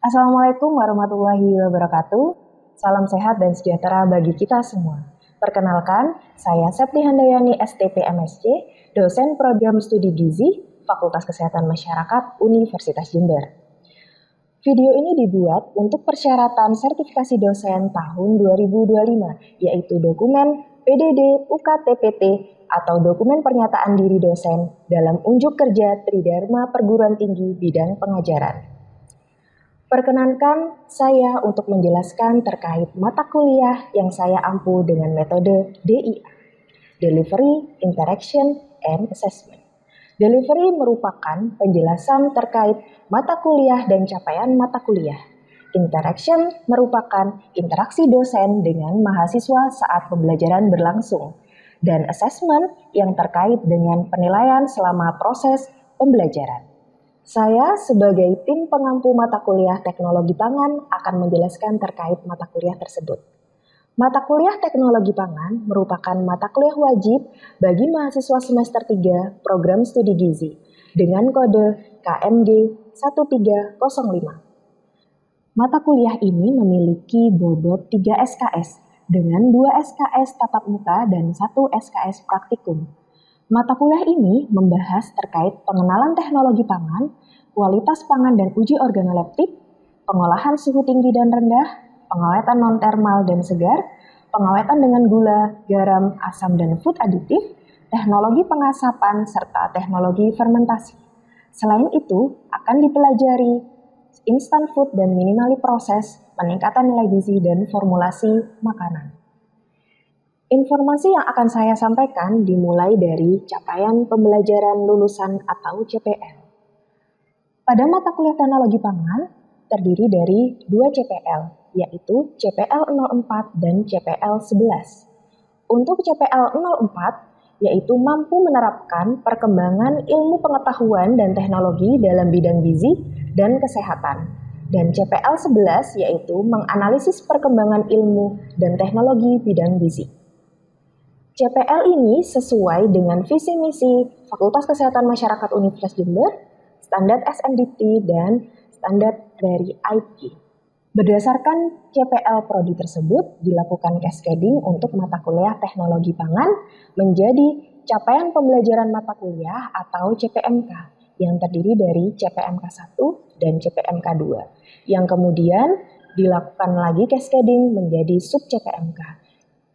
Assalamualaikum warahmatullahi wabarakatuh. Salam sehat dan sejahtera bagi kita semua. Perkenalkan, saya Septi Handayani STP MSc, dosen program studi gizi, Fakultas Kesehatan Masyarakat Universitas Jember. Video ini dibuat untuk persyaratan sertifikasi dosen tahun 2025, yaitu dokumen PDD UKTPT atau dokumen pernyataan diri dosen dalam unjuk kerja Tridharma Perguruan Tinggi bidang pengajaran. Perkenankan saya untuk menjelaskan terkait mata kuliah yang saya ampu dengan metode DIA, Delivery, Interaction, and Assessment. Delivery merupakan penjelasan terkait mata kuliah dan capaian mata kuliah. Interaction merupakan interaksi dosen dengan mahasiswa saat pembelajaran berlangsung. Dan assessment yang terkait dengan penilaian selama proses pembelajaran. Saya sebagai tim pengampu mata kuliah teknologi pangan akan menjelaskan terkait mata kuliah tersebut. Mata kuliah teknologi pangan merupakan mata kuliah wajib bagi mahasiswa semester 3 program studi gizi dengan kode KMG 1305. Mata kuliah ini memiliki bobot 3 SKS dengan 2 SKS tatap muka dan 1 SKS praktikum. Mata kuliah ini membahas terkait pengenalan teknologi pangan, kualitas pangan dan uji organoleptik, pengolahan suhu tinggi dan rendah, pengawetan non-termal dan segar, pengawetan dengan gula, garam, asam dan food aditif, teknologi pengasapan, serta teknologi fermentasi. Selain itu, akan dipelajari instant food dan minimally proses, peningkatan nilai gizi dan formulasi makanan. Informasi yang akan saya sampaikan dimulai dari capaian pembelajaran lulusan atau CPL. Pada mata kuliah teknologi pangan terdiri dari 2 CPL, yaitu CPL 04 dan CPL 11. Untuk CPL 04, yaitu mampu menerapkan perkembangan ilmu pengetahuan dan teknologi dalam bidang gizi dan kesehatan. Dan CPL 11 yaitu menganalisis perkembangan ilmu dan teknologi bidang gizi. CPL ini sesuai dengan visi misi Fakultas Kesehatan Masyarakat Universitas Jember, standar SNDT, dan standar dari IP. Berdasarkan CPL Prodi tersebut, dilakukan cascading untuk mata kuliah teknologi pangan menjadi capaian pembelajaran mata kuliah atau CPMK yang terdiri dari CPMK 1 dan CPMK 2, yang kemudian dilakukan lagi cascading menjadi sub CPMK.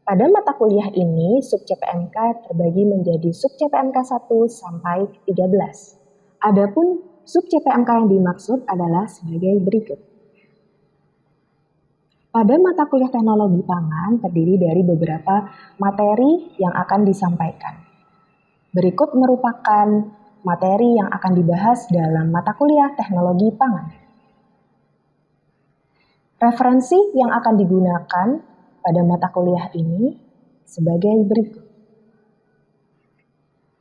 Pada mata kuliah ini, sub CPMK terbagi menjadi sub CPMK 1 sampai 13. Adapun sub CPMK yang dimaksud adalah sebagai berikut. Pada mata kuliah teknologi pangan terdiri dari beberapa materi yang akan disampaikan. Berikut merupakan materi yang akan dibahas dalam mata kuliah teknologi pangan. Referensi yang akan digunakan pada mata kuliah ini sebagai berikut.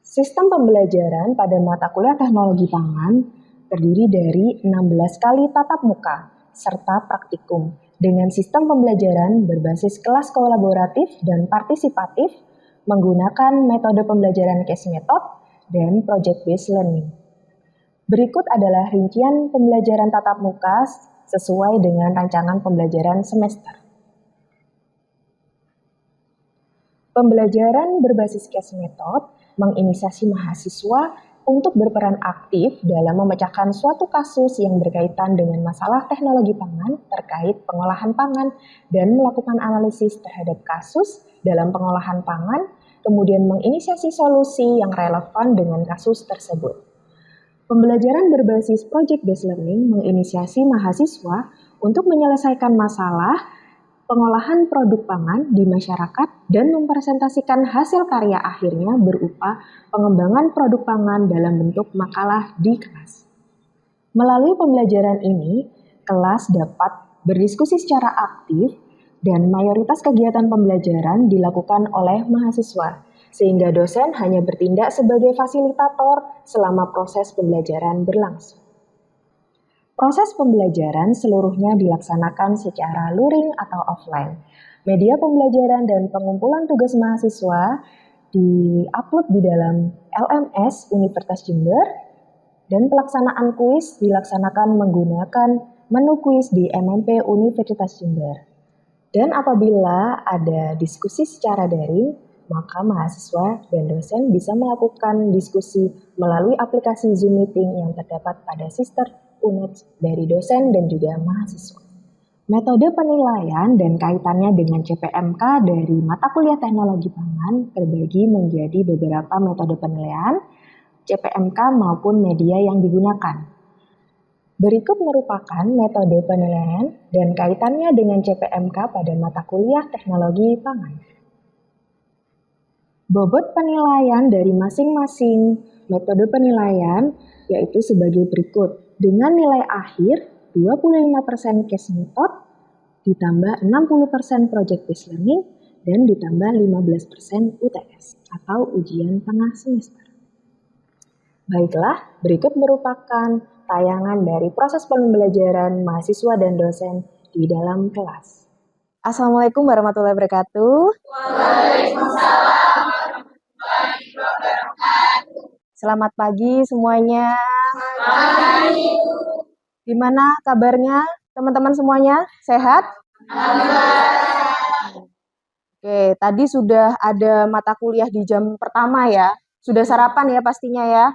Sistem pembelajaran pada mata kuliah teknologi pangan terdiri dari 16 kali tatap muka serta praktikum dengan sistem pembelajaran berbasis kelas kolaboratif dan partisipatif menggunakan metode pembelajaran case method dan project based learning. Berikut adalah rincian pembelajaran tatap muka sesuai dengan rancangan pembelajaran semester. Pembelajaran berbasis case method menginisiasi mahasiswa untuk berperan aktif dalam memecahkan suatu kasus yang berkaitan dengan masalah teknologi pangan terkait pengolahan pangan dan melakukan analisis terhadap kasus dalam pengolahan pangan, kemudian menginisiasi solusi yang relevan dengan kasus tersebut. Pembelajaran berbasis project based learning menginisiasi mahasiswa untuk menyelesaikan masalah pengolahan produk pangan di masyarakat dan mempresentasikan hasil karya akhirnya berupa pengembangan produk pangan dalam bentuk makalah di kelas. Melalui pembelajaran ini, kelas dapat berdiskusi secara aktif dan mayoritas kegiatan pembelajaran dilakukan oleh mahasiswa, sehingga dosen hanya bertindak sebagai fasilitator selama proses pembelajaran berlangsung. Proses pembelajaran seluruhnya dilaksanakan secara luring atau offline. Media pembelajaran dan pengumpulan tugas mahasiswa di-upload di dalam LMS Universitas Jember dan pelaksanaan kuis dilaksanakan menggunakan menu kuis di MMP Universitas Jember. Dan apabila ada diskusi secara daring, maka mahasiswa dan dosen bisa melakukan diskusi melalui aplikasi Zoom Meeting yang terdapat pada sister unit dari dosen dan juga mahasiswa. Metode penilaian dan kaitannya dengan CPMK dari mata kuliah teknologi pangan terbagi menjadi beberapa metode penilaian, CPMK maupun media yang digunakan. Berikut merupakan metode penilaian dan kaitannya dengan CPMK pada mata kuliah teknologi pangan. Bobot penilaian dari masing-masing metode penilaian yaitu sebagai berikut. Dengan nilai akhir 25% case method, ditambah 60% project based learning, dan ditambah 15% UTS atau ujian tengah semester. Baiklah, berikut merupakan tayangan dari proses pembelajaran mahasiswa dan dosen di dalam kelas. Assalamualaikum warahmatullahi wabarakatuh. Waalaikumsalam warahmatullahi wabarakatuh. Selamat pagi semuanya. Selamat pagi. Gimana kabarnya teman-teman semuanya? Sehat? Alhamdulillah. Oke, tadi sudah ada mata kuliah di jam pertama ya. Sudah sarapan ya pastinya ya?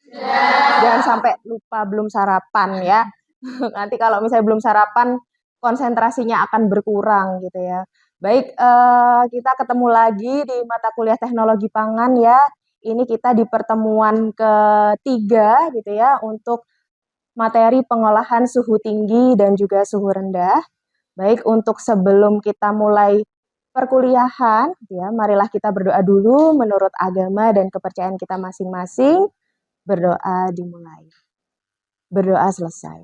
Sudah. Jangan sampai lupa belum sarapan ya. Nanti kalau misalnya belum sarapan, konsentrasinya akan berkurang gitu ya. Baik, kita ketemu lagi di mata kuliah teknologi pangan ya. Ini kita di pertemuan ketiga gitu ya untuk materi pengolahan suhu tinggi dan juga suhu rendah. Baik, untuk sebelum kita mulai perkuliahan, ya, marilah kita berdoa dulu menurut agama dan kepercayaan kita masing-masing. Berdoa dimulai. Berdoa selesai.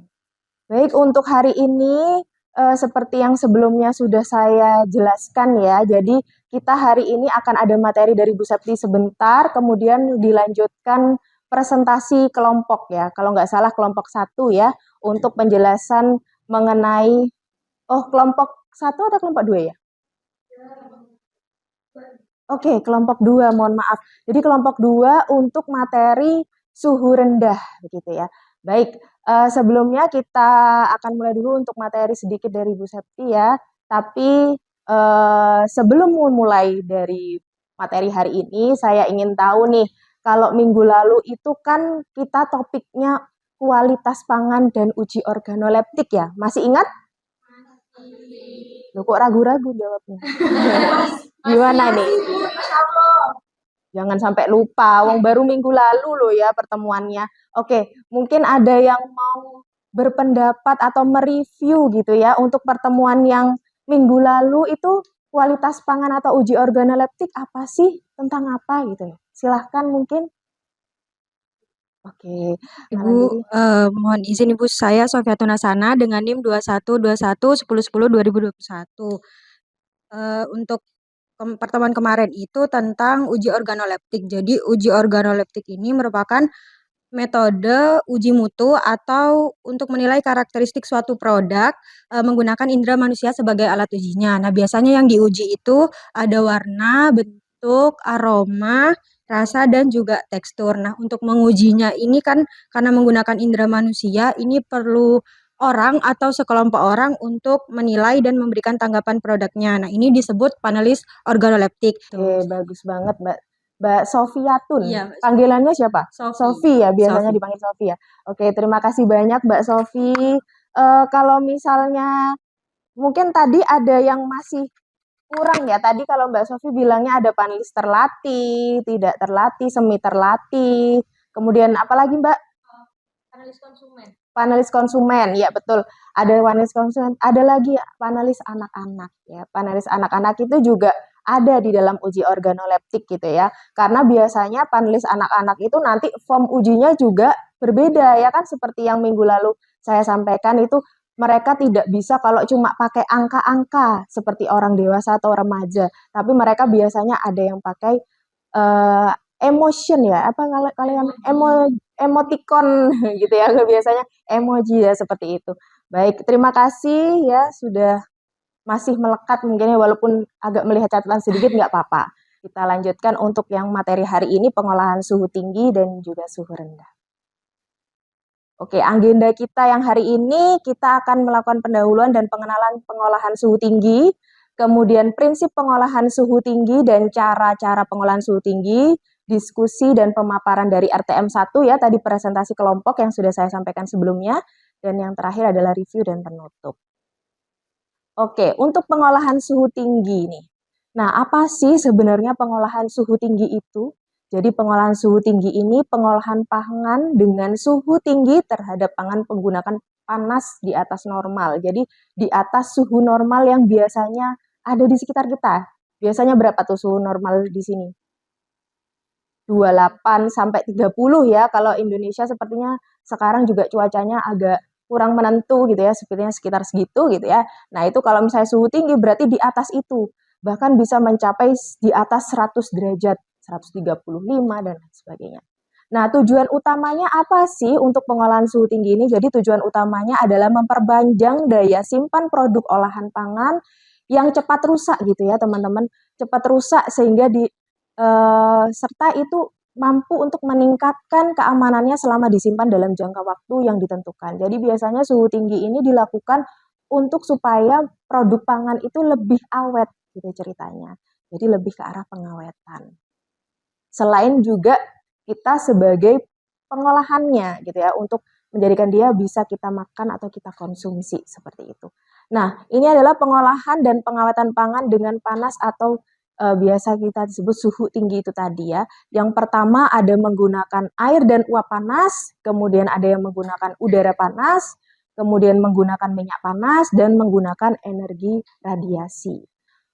Baik, untuk hari ini seperti yang sebelumnya sudah saya jelaskan ya. Jadi kita hari ini akan ada materi dari Bu Septi sebentar, kemudian dilanjutkan presentasi kelompok ya. Kalau nggak salah kelompok 1 ya, untuk penjelasan mengenai, kelompok 1 atau kelompok 2 ya? Oke, kelompok 2, mohon maaf. Jadi kelompok 2 untuk materi suhu rendah, begitu ya. Baik, sebelumnya kita akan mulai dulu untuk materi sedikit dari Bu Septi ya. Tapi sebelum memulai dari materi hari ini, saya ingin tahu nih, kalau minggu lalu itu kan kita topiknya kualitas pangan dan uji organoleptik ya. Masih ingat? Loh, kok ragu-ragu jawabnya? Gimana nih? Jangan sampai lupa, wong baru minggu lalu loh ya pertemuannya. Oke, mungkin ada yang mau berpendapat atau mereview gitu ya untuk pertemuan yang minggu lalu itu kualitas pangan atau uji organoleptik apa sih? Tentang apa gitu ya? Silahkan mungkin. Oke. Ibu, mohon izin Ibu, saya Sofiatun Hasana dengan NIM 212110102021. Untuk pertemuan kemarin itu tentang uji organoleptik. Jadi uji organoleptik ini merupakan metode uji mutu atau untuk menilai karakteristik suatu produk menggunakan indera manusia sebagai alat ujinya. Nah, biasanya yang diuji itu ada warna, bentuk, aroma, rasa, dan juga tekstur. Nah, untuk mengujinya ini kan karena menggunakan indera manusia, ini perlu orang atau sekelompok orang untuk menilai dan memberikan tanggapan produknya. Nah, ini disebut panelis organoleptik. Oke, bagus banget Mbak Sofiatun. Iya, Panggilannya siapa? Sofi. Sofi ya, biasanya Sofi. dipanggil Sofi ya. Oke, terima kasih banyak Mbak Sofi. Kalau misalnya mungkin tadi ada yang masih kurang ya. Tadi kalau Mbak Sofi bilangnya ada panelis terlatih, tidak terlatih, semi terlatih. Kemudian apa lagi Mbak? Panelis konsumen. Panelis konsumen, ya betul. Ada panelis konsumen, ada lagi panelis anak-anak ya. Panelis anak-anak itu juga ada di dalam uji organoleptik gitu ya. Karena biasanya panelis anak-anak itu nanti form ujinya juga berbeda ya kan, seperti yang minggu lalu saya sampaikan itu mereka tidak bisa kalau cuma pakai angka-angka seperti orang dewasa atau remaja, tapi mereka biasanya ada yang pakai emotion ya, apa kalian emoticon gitu ya, biasanya emoji ya seperti itu. Baik, terima kasih ya sudah masih melekat mungkin ya, walaupun agak melihat catatan sedikit nggak apa-apa. Kita lanjutkan untuk yang materi hari ini, pengolahan suhu tinggi dan juga suhu rendah. Oke, agenda kita yang hari ini kita akan melakukan pendahuluan dan pengenalan pengolahan suhu tinggi, kemudian prinsip pengolahan suhu tinggi dan cara-cara pengolahan suhu tinggi, diskusi dan pemaparan dari RTM 1 ya, tadi presentasi kelompok yang sudah saya sampaikan sebelumnya, dan yang terakhir adalah review dan penutup. Oke, untuk pengolahan suhu tinggi nih. Nah, apa sih sebenarnya pengolahan suhu tinggi itu? Jadi pengolahan suhu tinggi ini pengolahan pangan dengan suhu tinggi terhadap pangan menggunakan panas di atas normal. Jadi di atas suhu normal yang biasanya ada di sekitar kita. Biasanya berapa tuh suhu normal di sini? 28 sampai 30 ya. Kalau Indonesia sepertinya sekarang juga cuacanya agak kurang menentu gitu ya, sepertinya sekitar segitu gitu ya. Nah, itu kalau misalnya suhu tinggi berarti di atas itu. Bahkan bisa mencapai di atas 100 derajat, 135 dan lain sebagainya. Nah, tujuan utamanya apa sih untuk pengolahan suhu tinggi ini? Jadi tujuan utamanya adalah memperpanjang daya simpan produk olahan pangan yang cepat rusak gitu ya, teman-teman. Cepat rusak sehingga serta itu mampu untuk meningkatkan keamanannya selama disimpan dalam jangka waktu yang ditentukan. Jadi biasanya suhu tinggi ini dilakukan untuk supaya produk pangan itu lebih awet gitu ceritanya. Jadi lebih ke arah pengawetan. Selain juga kita sebagai pengolahannya gitu ya untuk menjadikan dia bisa kita makan atau kita konsumsi seperti itu. Nah, ini adalah pengolahan dan pengawetan pangan dengan panas atau biasa kita sebut suhu tinggi itu tadi ya. Yang pertama ada menggunakan air dan uap panas, kemudian ada yang menggunakan udara panas, kemudian menggunakan minyak panas, dan menggunakan energi radiasi.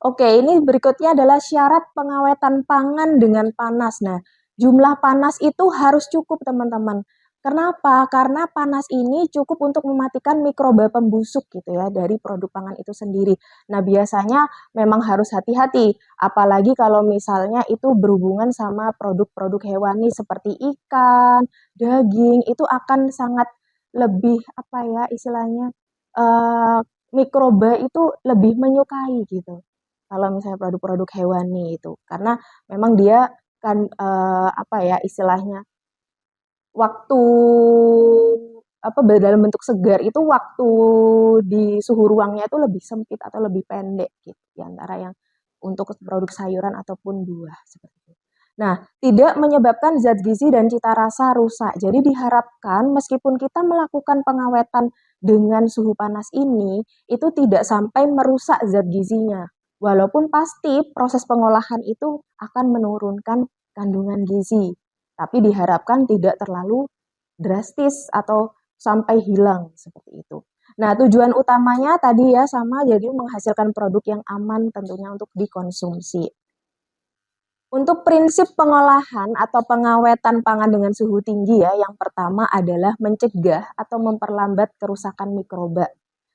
Oke, ini berikutnya adalah syarat pengawetan pangan dengan panas. Nah, jumlah panas itu harus cukup teman-teman. Kenapa? Karena panas ini cukup untuk mematikan mikroba pembusuk gitu ya dari produk pangan itu sendiri. Nah, biasanya memang harus hati-hati, apalagi kalau misalnya itu berhubungan sama produk-produk hewani seperti ikan, daging, itu akan sangat lebih apa ya istilahnya eh, mikroba itu lebih menyukai gitu. Kalau misalnya produk-produk hewani itu, karena memang dia kan apa ya istilahnya waktu apa dalam bentuk segar itu waktu di suhu ruangnya itu lebih sempit atau lebih pendek gitu di antara yang untuk produk sayuran ataupun buah seperti itu. Nah, tidak menyebabkan zat gizi dan cita rasa rusak. Jadi diharapkan meskipun kita melakukan pengawetan dengan suhu panas ini, itu tidak sampai merusak zat gizinya. Walaupun pasti proses pengolahan itu akan menurunkan kandungan gizi, tapi diharapkan tidak terlalu drastis atau sampai hilang seperti itu. Nah, tujuan utamanya tadi ya sama, jadi menghasilkan produk yang aman tentunya untuk dikonsumsi. Untuk prinsip pengolahan atau pengawetan pangan dengan suhu tinggi ya, yang pertama adalah mencegah atau memperlambat kerusakan mikroba.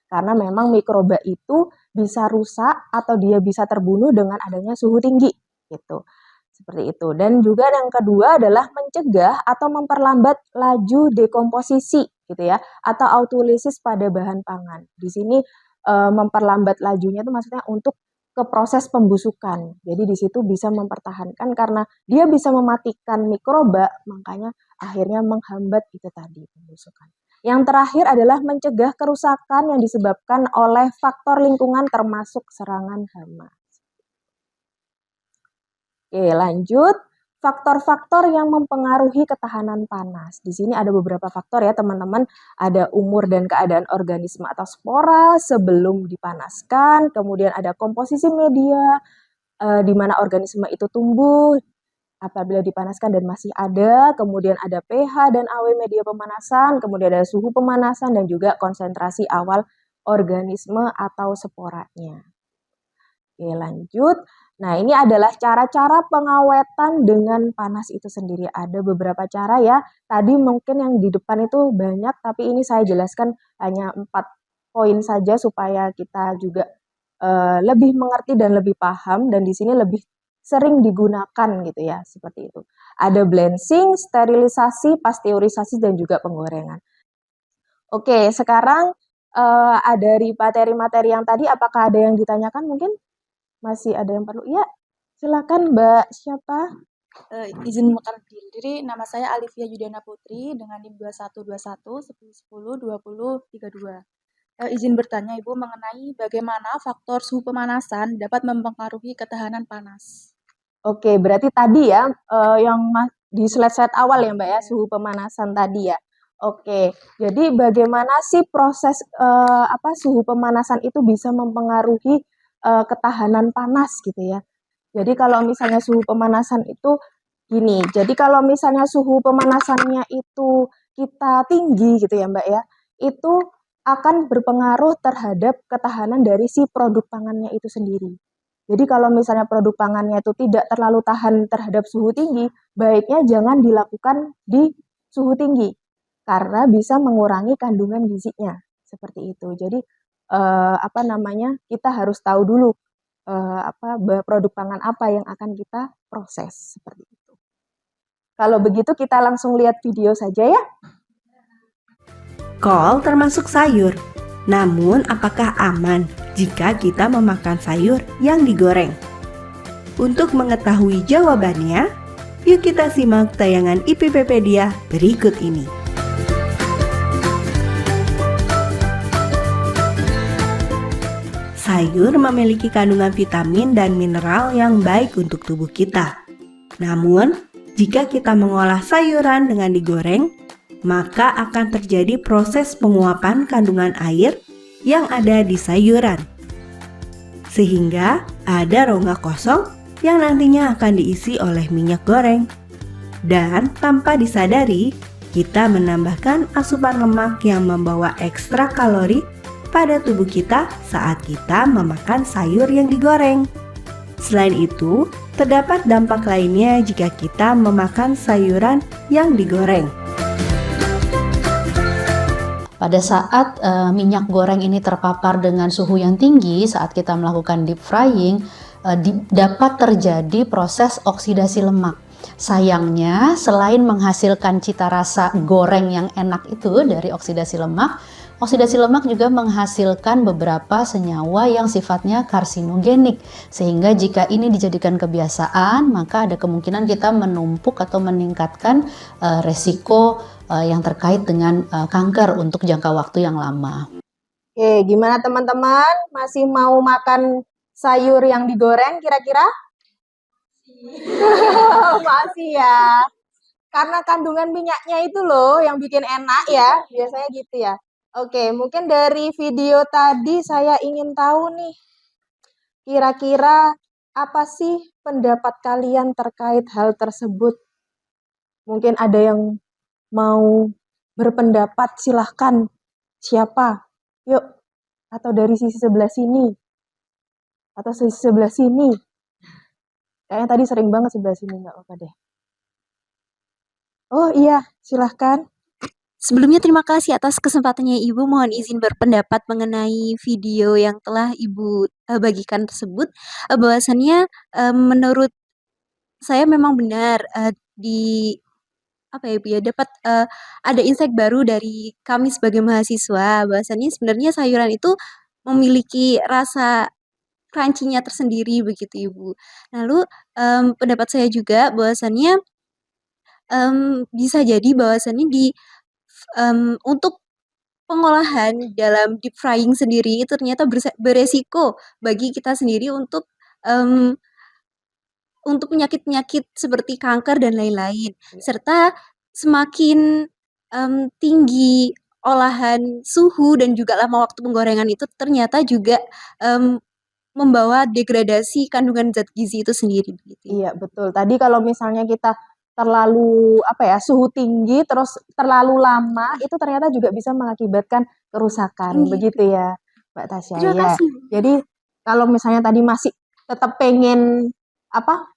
Karena memang mikroba itu bisa rusak atau dia bisa terbunuh dengan adanya suhu tinggi gitu. Seperti itu. Dan juga yang kedua adalah mencegah atau memperlambat laju dekomposisi gitu ya atau autolisis pada bahan pangan. Di sini memperlambat lajunya itu maksudnya untuk ke proses pembusukan. Jadi di situ bisa mempertahankan karena dia bisa mematikan mikroba, makanya akhirnya menghambat itu tadi pembusukan. Yang terakhir adalah mencegah kerusakan yang disebabkan oleh faktor lingkungan termasuk serangan hama. Oke, lanjut. Faktor-faktor yang mempengaruhi ketahanan panas. Di sini ada beberapa faktor ya, teman-teman. Ada umur dan keadaan organisme atau spora sebelum dipanaskan, kemudian ada komposisi media di mana organisme itu tumbuh apabila dipanaskan dan masih ada, kemudian ada pH dan AW media pemanasan, kemudian ada suhu pemanasan dan juga konsentrasi awal organisme atau sporanya. Oke, lanjut. Nah, ini adalah cara-cara pengawetan dengan panas itu sendiri. Ada beberapa cara ya. Tadi mungkin yang di depan itu banyak, tapi ini saya jelaskan hanya 4 poin saja supaya kita juga lebih mengerti dan lebih paham. Dan di sini lebih sering digunakan gitu ya, seperti itu. Ada blanching, sterilisasi, pasteurisasi, dan juga penggorengan. Oke, sekarang dari materi-materi yang tadi, apakah ada yang ditanyakan mungkin? Masih ada yang perlu? Ya, silakan Mbak. Siapa? Izin memperkenalkan diri, nama saya Alivia Yudiana Putri dengan NIM 2121 1010 2032. Izin bertanya Ibu mengenai bagaimana faktor suhu pemanasan dapat mempengaruhi ketahanan panas. Oke, berarti tadi ya yang di slide-slide awal ya Mbak ya, suhu pemanasan tadi ya. Oke, jadi bagaimana sih proses suhu pemanasan itu bisa mempengaruhi ketahanan panas gitu ya. Jadi kalau misalnya suhu pemanasan itu gini, jadi kalau misalnya suhu pemanasannya itu kita tinggi gitu ya Mbak ya, itu akan berpengaruh terhadap ketahanan dari si produk pangannya itu sendiri. Jadi kalau misalnya produk pangannya itu tidak terlalu tahan terhadap suhu tinggi, baiknya jangan dilakukan di suhu tinggi karena bisa mengurangi kandungan gizinya seperti itu. Jadi kita harus tahu dulu produk pangan apa yang akan kita proses seperti itu. Kalau begitu kita langsung lihat video saja ya. Kol termasuk sayur. Namun, apakah aman jika kita memakan sayur yang digoreng? Untuk mengetahui jawabannya, yuk kita simak tayangan IPPedia berikut ini. Sayur memiliki kandungan vitamin dan mineral yang baik untuk tubuh kita. Namun, jika kita mengolah sayuran dengan digoreng, maka akan terjadi proses penguapan kandungan air yang ada di sayuran. Sehingga ada rongga kosong yang nantinya akan diisi oleh minyak goreng. Dan tanpa disadari, kita menambahkan asupan lemak yang membawa ekstra kalori pada tubuh kita saat kita memakan sayur yang digoreng. Selain itu, terdapat dampak lainnya jika kita memakan sayuran yang digoreng. Pada saat minyak goreng ini terpapar dengan suhu yang tinggi saat kita melakukan deep frying, dapat terjadi proses oksidasi lemak. Sayangnya, selain menghasilkan cita rasa goreng yang enak itu dari oksidasi lemak juga menghasilkan beberapa senyawa yang sifatnya karsinogenik. Sehingga jika ini dijadikan kebiasaan, maka ada kemungkinan kita menumpuk atau meningkatkan resiko yang terkait dengan kanker untuk jangka waktu yang lama. Oke, gimana teman-teman? Masih mau makan sayur yang digoreng kira-kira? Masih ya. Karena kandungan minyaknya itu loh yang bikin enak ya, biasanya gitu ya. Oke, mungkin dari video tadi saya ingin tahu nih, kira-kira apa sih pendapat kalian terkait hal tersebut? Mungkin ada yang mau berpendapat, silahkan. Siapa? Yuk, atau dari sisi sebelah sini. Atau sisi sebelah sini. Kayaknya tadi sering banget sebelah sini, nggak apa-apa deh. Oh iya, silahkan. Sebelumnya terima kasih atas kesempatannya Ibu. Mohon izin berpendapat mengenai video yang telah Ibu bagikan tersebut. Bahwasannya menurut saya memang benar dapat ada insight baru dari kami sebagai mahasiswa. Bahwasannya sebenarnya sayuran itu memiliki rasa crunchy-nya tersendiri begitu Ibu. Lalu pendapat saya juga bahwasannya bisa jadi bahwasannya untuk pengolahan dalam deep frying sendiri itu ternyata beresiko bagi kita sendiri untuk penyakit-penyakit seperti kanker dan lain-lain. Serta semakin tinggi olahan suhu dan juga lama waktu penggorengan itu ternyata juga membawa degradasi kandungan zat gizi itu sendiri begitu. Iya, betul. Tadi kalau misalnya kita terlalu suhu tinggi terus terlalu lama itu ternyata juga bisa mengakibatkan kerusakan. Begitu ya, Mbak Tasya. Terima Ya. kasih. Jadi kalau misalnya tadi masih tetap pengen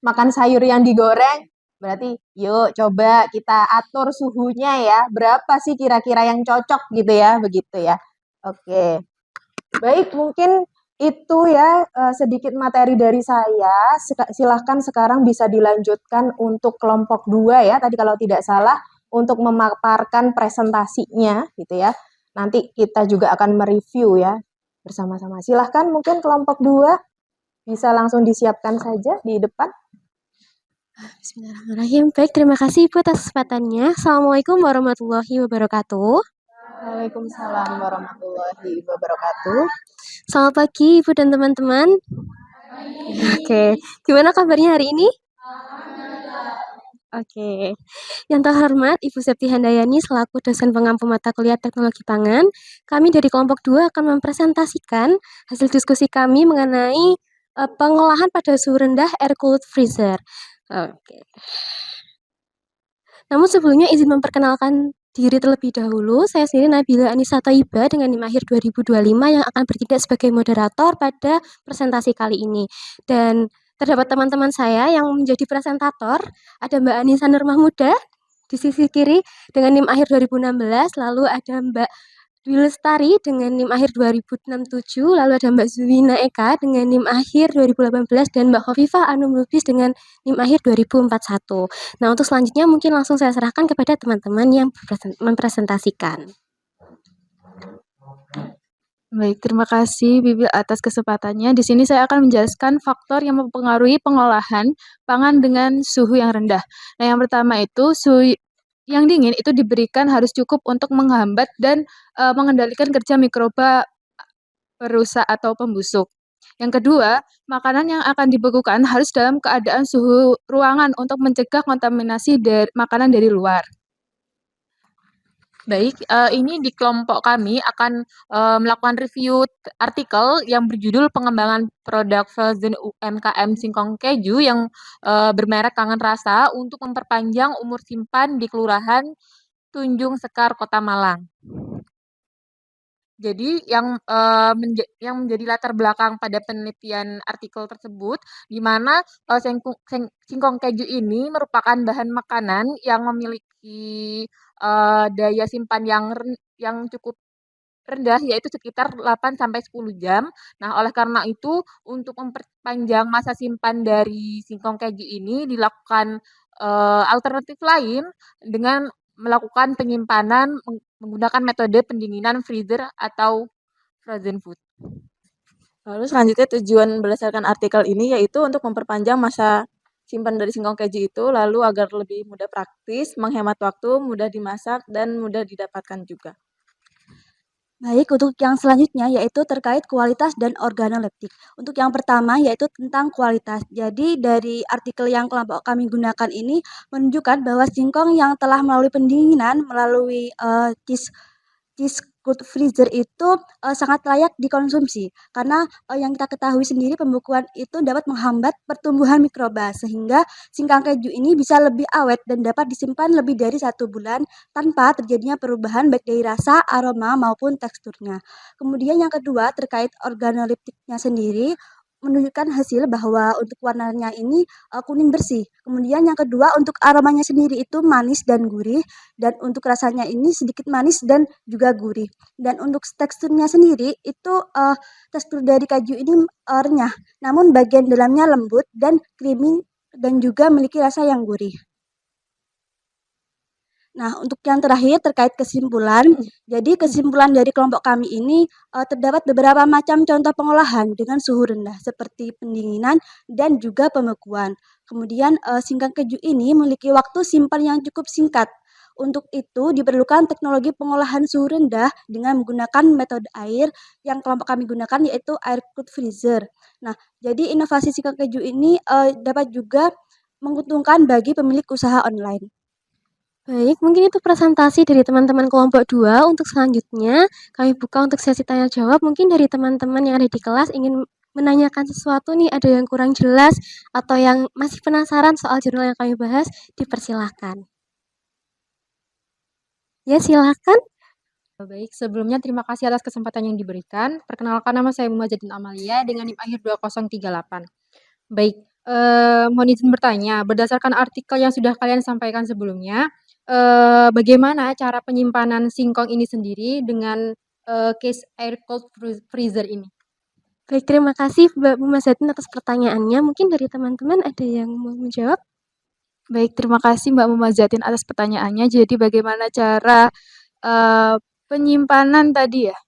makan sayur yang digoreng, berarti yuk coba kita atur suhunya ya. Berapa sih kira-kira yang cocok gitu ya, begitu ya. Oke. Baik, mungkin itu ya sedikit materi dari saya. Silahkan sekarang bisa dilanjutkan untuk kelompok 2 ya. Tadi kalau tidak salah untuk memaparkan presentasinya gitu ya. Nanti kita juga akan mereview ya bersama-sama. Silahkan mungkin kelompok 2 bisa langsung disiapkan saja di depan. Bismillahirrahmanirrahim. Baik, terima kasih Ibu atas kesempatannya. Assalamualaikum warahmatullahi wabarakatuh. Waalaikumsalam warahmatullahi wabarakatuh. Selamat pagi Ibu dan teman-teman. Oke, gimana kabarnya hari ini? Oke, yang terhormat Ibu Septi Handayani selaku dosen pengampu mata kuliah teknologi pangan, kami dari kelompok 2 akan mempresentasikan hasil diskusi kami mengenai pengolahan pada suhu rendah air cooled freezer. Oke. Namun sebelumnya izin memperkenalkan diri terlebih dahulu. Saya sendiri Nabila Anissa Thaibah dengan NIM akhir 2025 yang akan bertindak sebagai moderator pada presentasi kali ini. Dan terdapat teman-teman saya yang menjadi presentator. Ada Mbak Anissa Nur Mahmuda di sisi kiri dengan NIM akhir 2016, lalu ada Mbak Dwi Lestari dengan NIM akhir 2067, lalu ada Mbak Zuwina Eka dengan NIM akhir 2018, dan Mbak Khofifah Anum Lubis dengan NIM akhir 2041. Nah, untuk selanjutnya mungkin langsung saya serahkan kepada teman-teman yang mempresentasikan. Baik, terima kasih Bibi atas kesempatannya. Di sini saya akan menjelaskan faktor yang mempengaruhi pengolahan pangan dengan suhu yang rendah. Nah, yang pertama itu suhu yang dingin itu diberikan harus cukup untuk menghambat dan mengendalikan kerja mikroba perusak atau pembusuk. Yang kedua, makanan yang akan dibekukan harus dalam keadaan suhu ruangan untuk mencegah kontaminasi makanan dari luar. Baik, ini di kelompok kami akan melakukan review artikel yang berjudul pengembangan produk frozen UMKM singkong keju yang bermerek Kangen Rasa untuk memperpanjang umur simpan di Kelurahan Tunjung Sekar, Kota Malang. Jadi yang menjadi latar belakang pada penelitian artikel tersebut, di mana singkong keju ini merupakan bahan makanan yang memiliki daya simpan yang cukup rendah, yaitu sekitar 8 sampai 10 jam. Nah, oleh karena itu untuk memperpanjang masa simpan dari singkong keju ini dilakukan alternatif lain dengan melakukan penyimpanan menggunakan metode pendinginan freezer atau frozen food. Lalu selanjutnya tujuan berdasarkan artikel ini yaitu untuk memperpanjang masa simpan dari singkong keju itu, lalu agar lebih mudah praktis, menghemat waktu, mudah dimasak, dan mudah didapatkan juga. Baik, untuk yang selanjutnya yaitu terkait kualitas dan organoleptik. Untuk yang pertama yaitu tentang kualitas. Jadi dari artikel yang kelompok kami gunakan ini menunjukkan bahwa singkong yang telah melalui pendinginan melalui cheese cooled freezer itu sangat layak dikonsumsi karena yang kita ketahui sendiri pembekuan itu dapat menghambat pertumbuhan mikroba sehingga singkong keju ini bisa lebih awet dan dapat disimpan lebih dari 1 bulan tanpa terjadinya perubahan baik dari rasa, aroma maupun teksturnya. Kemudian yang kedua terkait organoleptiknya sendiri menunjukkan hasil bahwa untuk warnanya ini kuning bersih. Kemudian yang kedua untuk aromanya sendiri itu manis dan gurih, dan untuk rasanya ini sedikit manis dan juga gurih. Dan untuk teksturnya sendiri itu tekstur dari keju ini renyah, namun bagian dalamnya lembut dan creamy dan juga memiliki rasa yang gurih. Nah, untuk yang terakhir terkait kesimpulan, jadi kesimpulan dari kelompok kami ini terdapat beberapa macam contoh pengolahan dengan suhu rendah seperti pendinginan dan juga pembekuan. Kemudian singkong keju ini memiliki waktu simpan yang cukup singkat. Untuk itu diperlukan teknologi pengolahan suhu rendah dengan menggunakan metode air yang kelompok kami gunakan yaitu air cooled freezer. Nah, jadi inovasi singkong keju ini dapat juga menguntungkan bagi pemilik usaha online. Baik, mungkin itu presentasi dari teman-teman kelompok 2. Untuk selanjutnya, kami buka untuk sesi tanya jawab. Mungkin dari teman-teman yang ada di kelas ingin menanyakan sesuatu nih, ada yang kurang jelas atau yang masih penasaran soal jurnal yang kami bahas, dipersilahkan. Ya, silakan. Baik, sebelumnya terima kasih atas kesempatan yang diberikan. Perkenalkan, nama saya Mumazatin Amalia dengan NIM akhir 2038. Baik, mohon izin bertanya, berdasarkan artikel yang sudah kalian sampaikan sebelumnya, bagaimana cara penyimpanan singkong ini sendiri dengan case air cold freezer ini? Baik, terima kasih Mbak Mumazatin atas pertanyaannya. Mungkin dari teman-teman ada yang mau menjawab? Baik, terima kasih Mbak Mumazatin atas pertanyaannya. Jadi bagaimana cara penyimpanan tadi ya?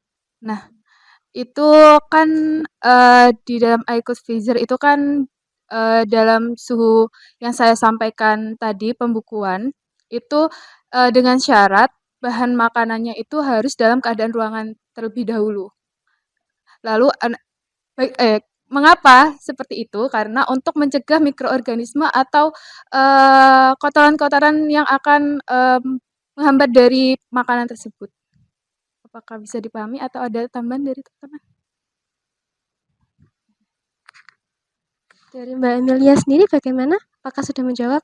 Nah, itu kan di dalam air cooled freezer itu kan dalam suhu yang saya sampaikan tadi pembukuan, itu, dengan syarat bahan makanannya itu harus dalam keadaan ruangan terlebih dahulu. Lalu mengapa seperti itu? Karena untuk mencegah mikroorganisme atau, kotoran-kotoran yang akan, menghambat dari makanan tersebut. Apakah bisa dipahami atau ada tambahan dari teman-teman? Dari Mbak Emilia sendiri bagaimana? Apakah sudah menjawab?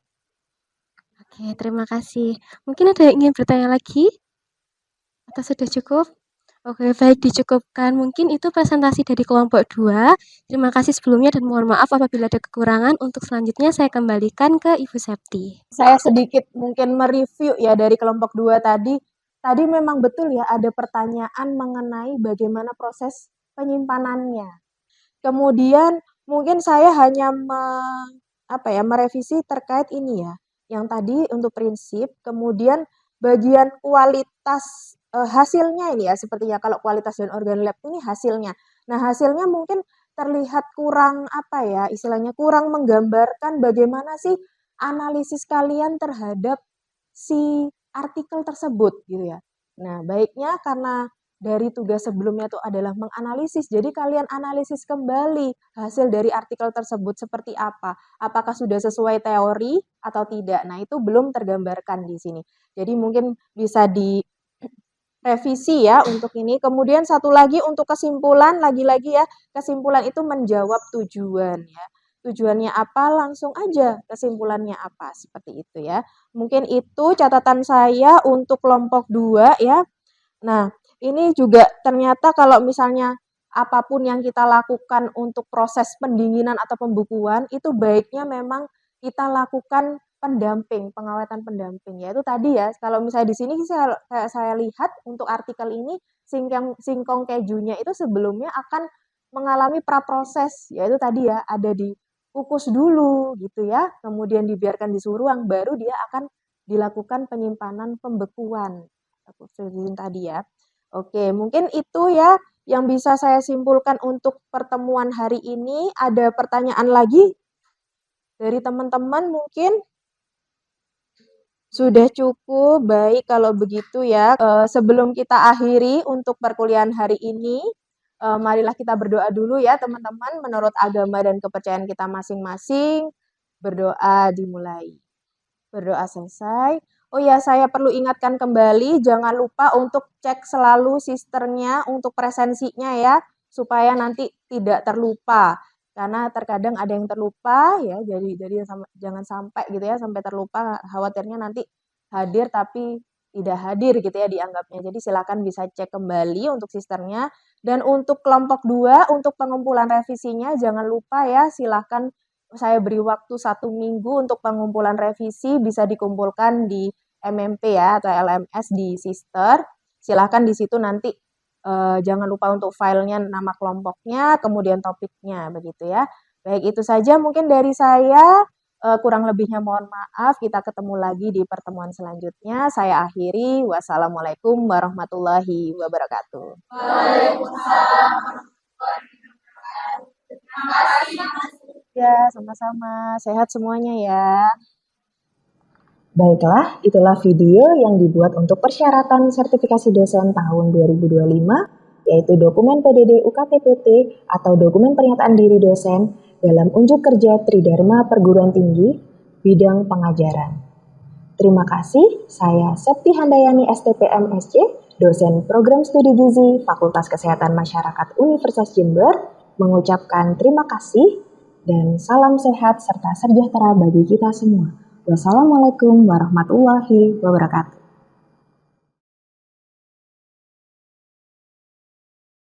Oke, terima kasih. Mungkin ada yang ingin bertanya lagi? Atau sudah cukup? Oke, baik, dicukupkan. Mungkin itu presentasi dari kelompok 2. Terima kasih sebelumnya dan mohon maaf apabila ada kekurangan. Untuk selanjutnya saya kembalikan ke Ibu Septi. Saya sedikit mungkin mereview ya dari kelompok 2 tadi. Tadi memang betul ya ada pertanyaan mengenai bagaimana proses penyimpanannya. Kemudian mungkin saya hanya merevisi terkait ini ya. Yang tadi untuk prinsip, kemudian bagian kualitas hasilnya ini ya, sepertinya kalau kualitas dan organolep ini hasilnya. Nah, hasilnya mungkin terlihat kurang istilahnya kurang menggambarkan bagaimana sih analisis kalian terhadap si artikel tersebut gitu ya. Nah, baiknya karena dari tugas sebelumnya itu adalah menganalisis, jadi kalian analisis kembali hasil dari artikel tersebut seperti apa. Apakah sudah sesuai teori atau tidak. Nah, itu belum tergambarkan di sini. Jadi mungkin bisa direvisi ya untuk ini. Kemudian satu lagi untuk kesimpulan, lagi-lagi ya, kesimpulan itu menjawab tujuan ya. Tujuannya apa, langsung aja kesimpulannya apa, seperti itu ya. Mungkin itu catatan saya untuk kelompok 2 ya. Nah, ini juga ternyata kalau misalnya apapun yang kita lakukan untuk proses pendinginan atau pembukuan, itu baiknya memang kita lakukan pendamping, pengawetan pendamping. Yaitu tadi ya, kalau misalnya di sini saya lihat untuk artikel ini, singkong kejunya itu sebelumnya akan mengalami praproses, yaitu tadi ya, ada dikukus dulu gitu ya, kemudian dibiarkan di suhu ruang, baru dia akan dilakukan penyimpanan pembekuan. Seperti tadi ya. Oke, mungkin itu ya yang bisa saya simpulkan untuk pertemuan hari ini. Ada pertanyaan lagi dari teman-teman mungkin? Sudah cukup, baik kalau begitu ya. Sebelum kita akhiri untuk perkuliahan hari ini, marilah kita berdoa dulu ya teman-teman. Menurut agama dan kepercayaan kita masing-masing, berdoa dimulai. Berdoa selesai. Oh ya, saya perlu ingatkan kembali, jangan lupa untuk cek selalu sisternya untuk presensinya ya, supaya nanti tidak terlupa. Karena terkadang ada yang terlupa ya, jadi jangan sampai gitu ya, sampai terlupa, khawatirnya nanti hadir tapi tidak hadir gitu ya dianggapnya. Jadi silakan bisa cek kembali untuk sisternya. Dan untuk kelompok 2, untuk pengumpulan revisinya, jangan lupa ya, silakan saya beri waktu 1 minggu untuk pengumpulan revisi, bisa dikumpulkan di MMP ya atau LMS di sister. Silahkan di situ nanti jangan lupa untuk filenya, nama kelompoknya, kemudian topiknya begitu ya. Baik, itu saja mungkin dari saya. Kurang lebihnya mohon maaf. Kita ketemu lagi di pertemuan selanjutnya. Saya akhiri. Wassalamualaikum warahmatullahi wabarakatuh. Waalaikumsalam. Terima kasih. Ya, sama-sama. Sehat semuanya ya. Baiklah, itulah video yang dibuat untuk persyaratan sertifikasi dosen tahun 2025, yaitu dokumen PDD UKT-PT atau dokumen pernyataan diri dosen dalam unjuk kerja Tridharma Perguruan Tinggi, bidang pengajaran. Terima kasih, saya Septi Handayani STPM SC, dosen Program Studi Gizi Fakultas Kesehatan Masyarakat Universitas Jember, mengucapkan terima kasih dan salam sehat serta sejahtera bagi kita semua. Wassalamualaikum warahmatullahi wabarakatuh.